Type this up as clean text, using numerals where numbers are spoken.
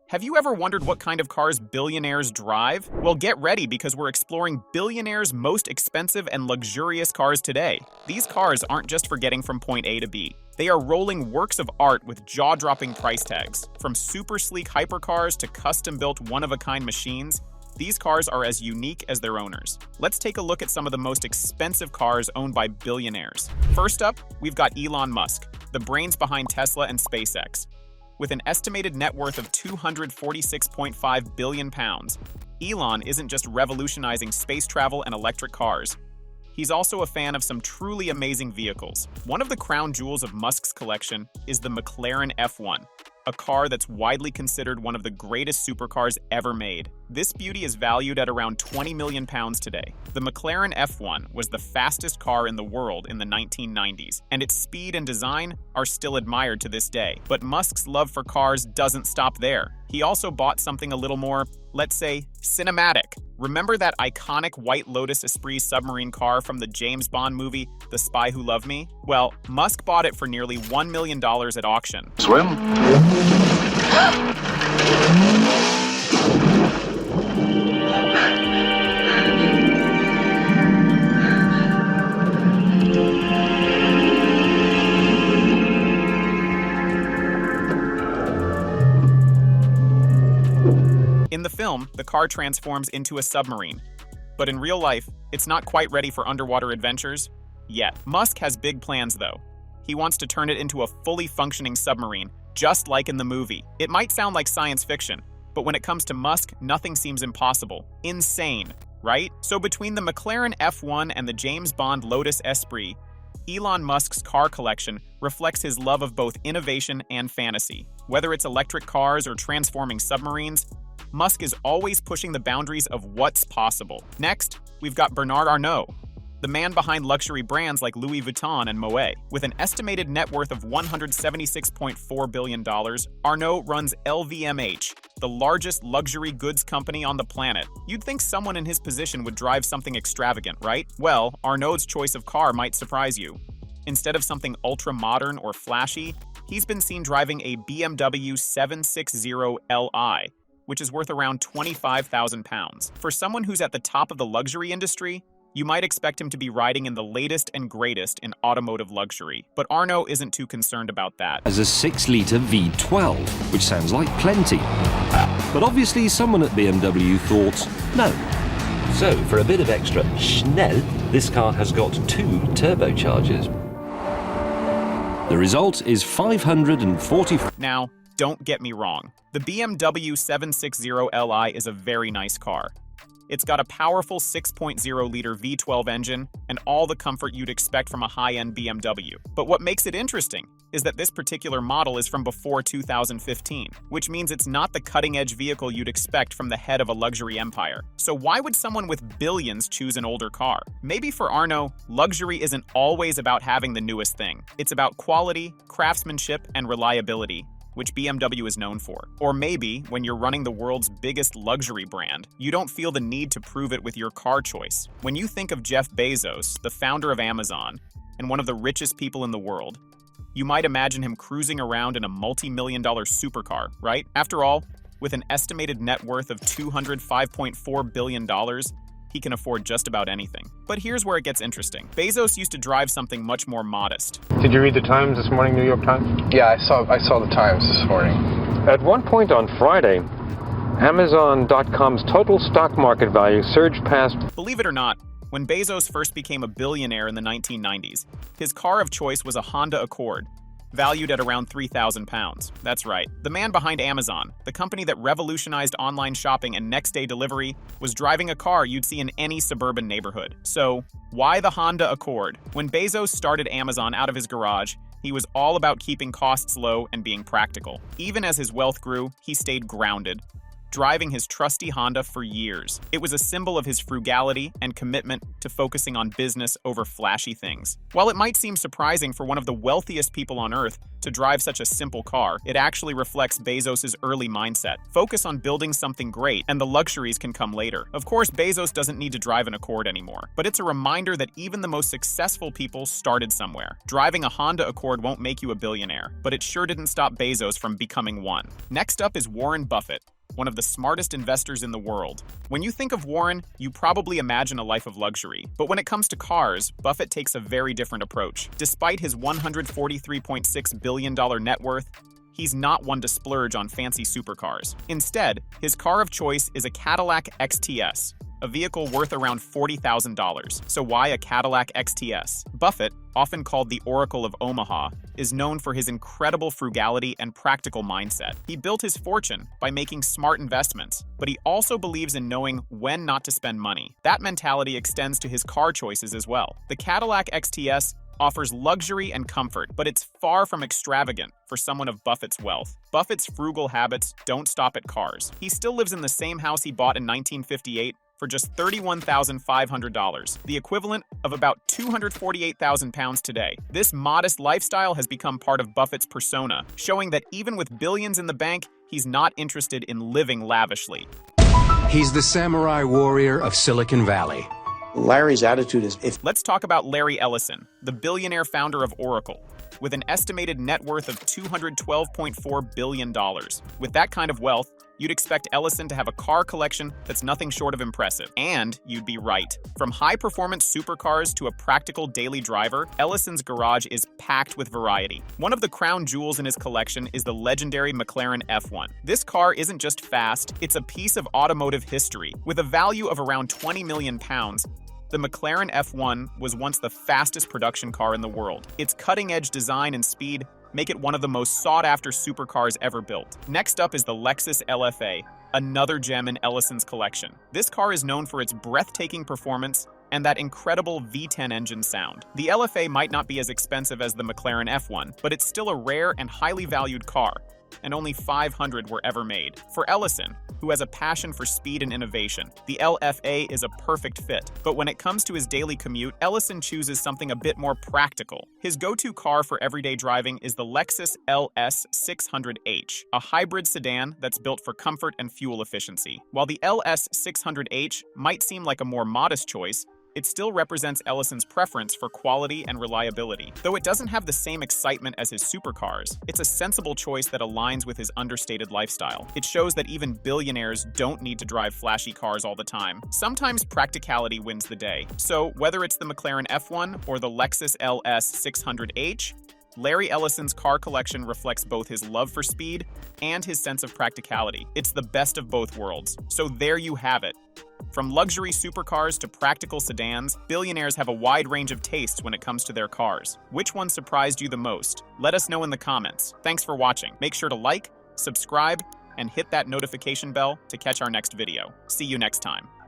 Have you ever wondered what kind of cars billionaires drive? Well, get ready because we're exploring billionaires' most expensive and luxurious cars today. These cars aren't just for getting from point A to B. They are rolling works of art with jaw-dropping price tags. From super sleek hypercars to custom-built one-of-a-kind machines, these cars are as unique as their owners. Let's take a look at some of the most expensive cars owned by billionaires. First up, we've got Elon Musk, the brains behind Tesla and SpaceX. With an estimated net worth of £246.5 billion, Elon isn't just revolutionizing space travel and electric cars. He's also a fan of some truly amazing vehicles. One of the crown jewels of Musk's collection is the McLaren F1, a car that's widely considered one of the greatest supercars ever made. This beauty is valued at around £20 million today. The McLaren F1 was the fastest car in the world in the 1990s, and its speed and design are still admired to this day. But Musk's love for cars doesn't stop there. He also bought something a little more, let's say, cinematic. Remember that iconic white Lotus Esprit submarine car from the James Bond movie, The Spy Who Loved Me? Well, Musk bought it for nearly $1 million at auction. Swim? In the film, the car transforms into a submarine. But in real life, it's not quite ready for underwater adventures yet. Musk has big plans, though. He wants to turn it into a fully functioning submarine, just like in the movie. It might sound like science fiction, but when it comes to Musk, nothing seems impossible. Insane, right? So between the McLaren F1 and the James Bond Lotus Esprit, Elon Musk's car collection reflects his love of both innovation and fantasy. Whether it's electric cars or transforming submarines, Musk is always pushing the boundaries of what's possible. Next, we've got Bernard Arnault, the man behind luxury brands like Louis Vuitton and Moet. With an estimated net worth of $176.4 billion, Arnault runs LVMH, the largest luxury goods company on the planet. You'd think someone in his position would drive something extravagant, right? Well, Arnault's choice of car might surprise you. Instead of something ultra-modern or flashy, he's been seen driving a BMW 760 Li, which is worth around £25,000. For someone who's at the top of the luxury industry, you might expect him to be riding in the latest and greatest in automotive luxury. But Arnault isn't too concerned about that. As a 6-litre V12, which sounds like plenty. But obviously someone at BMW thought, no. So, for a bit of extra schnell, this car has got 2 turbochargers. The result is 540... Now, don't get me wrong. The BMW 760 Li is a very nice car. It's got a powerful 6.0-liter V12 engine and all the comfort you'd expect from a high-end BMW. But what makes it interesting is that this particular model is from before 2015, which means it's not the cutting-edge vehicle you'd expect from the head of a luxury empire. So why would someone with billions choose an older car? Maybe for Arnault, luxury isn't always about having the newest thing. It's about quality, craftsmanship, and reliability, which BMW is known for. Or maybe, when you're running the world's biggest luxury brand, you don't feel the need to prove it with your car choice. When you think of Jeff Bezos, the founder of Amazon, and one of the richest people in the world, you might imagine him cruising around in a multi-million-dollar supercar, right? After all, with an estimated net worth of $205.4 billion, he can afford just about anything. But here's where it gets interesting. Bezos used to drive something much more modest. Did you read the Times this morning, New York Times? Yeah, I saw the Times this morning. At one point on Friday, Amazon.com's total stock market value surged past... Believe it or not, when Bezos first became a billionaire in the 1990s, his car of choice was a Honda Accord, valued at around £3,000. That's right. The man behind Amazon, the company that revolutionized online shopping and next-day delivery, was driving a car you'd see in any suburban neighborhood. So, why the Honda Accord? When Bezos started Amazon out of his garage, he was all about keeping costs low and being practical. Even as his wealth grew, he stayed grounded, driving his trusty Honda for years. It was a symbol of his frugality and commitment to focusing on business over flashy things. While it might seem surprising for one of the wealthiest people on Earth to drive such a simple car, it actually reflects Bezos's early mindset. Focus on building something great, and the luxuries can come later. Of course, Bezos doesn't need to drive an Accord anymore, but it's a reminder that even the most successful people started somewhere. Driving a Honda Accord won't make you a billionaire, but it sure didn't stop Bezos from becoming one. Next up is Warren Buffett, one of the smartest investors in the world. When you think of Warren, you probably imagine a life of luxury. But when it comes to cars, Buffett takes a very different approach. Despite his $143.6 billion net worth, he's not one to splurge on fancy supercars. Instead, his car of choice is a Cadillac XTS, a vehicle worth around $40,000. So why a Cadillac XTS? Buffett, often called the Oracle of Omaha, is known for his incredible frugality and practical mindset. He built his fortune by making smart investments, but he also believes in knowing when not to spend money. That mentality extends to his car choices as well. The Cadillac XTS offers luxury and comfort, but it's far from extravagant for someone of Buffett's wealth. Buffett's frugal habits don't stop at cars. He still lives in the same house he bought in 1958 for just $31,500, the equivalent of about 248,000 pounds today. This modest lifestyle has become part of Buffett's persona, showing that even with billions in the bank, he's not interested in living lavishly. He's the samurai warrior of Silicon Valley. Larry's attitude is Let's talk about Larry Ellison, the billionaire founder of Oracle, with an estimated net worth of $212.4 billion. With that kind of wealth, you'd expect Ellison to have a car collection that's nothing short of impressive. And you'd be right. From high-performance supercars to a practical daily driver, Ellison's garage is packed with variety. One of the crown jewels in his collection is the legendary McLaren F1. This car isn't just fast, it's a piece of automotive history. With a value of around 20 million pounds, the McLaren F1 was once the fastest production car in the world. Its cutting-edge design and speed make it one of the most sought-after supercars ever built. Next up is the Lexus LFA, another gem in Ellison's collection. This car is known for its breathtaking performance and that incredible V10 engine sound. The LFA might not be as expensive as the McLaren F1, but it's still a rare and highly valued car, and only 500 were ever made. For Ellison, who has a passion for speed and innovation, the LFA is a perfect fit. But when it comes to his daily commute, Ellison chooses something a bit more practical. His go-to car for everyday driving is the Lexus LS 600H, a hybrid sedan that's built for comfort and fuel efficiency. While the LS 600H might seem like a more modest choice, it still represents Ellison's preference for quality and reliability. Though it doesn't have the same excitement as his supercars, it's a sensible choice that aligns with his understated lifestyle. It shows that even billionaires don't need to drive flashy cars all the time. Sometimes practicality wins the day. So whether it's the McLaren F1 or the Lexus LS 600H, Larry Ellison's car collection reflects both his love for speed and his sense of practicality. It's the best of both worlds. So there you have it. From luxury supercars to practical sedans, billionaires have a wide range of tastes when it comes to their cars. Which one surprised you the most? Let us know in the comments. Thanks for watching. Make sure to like, subscribe, and hit that notification bell to catch our next video. See you next time.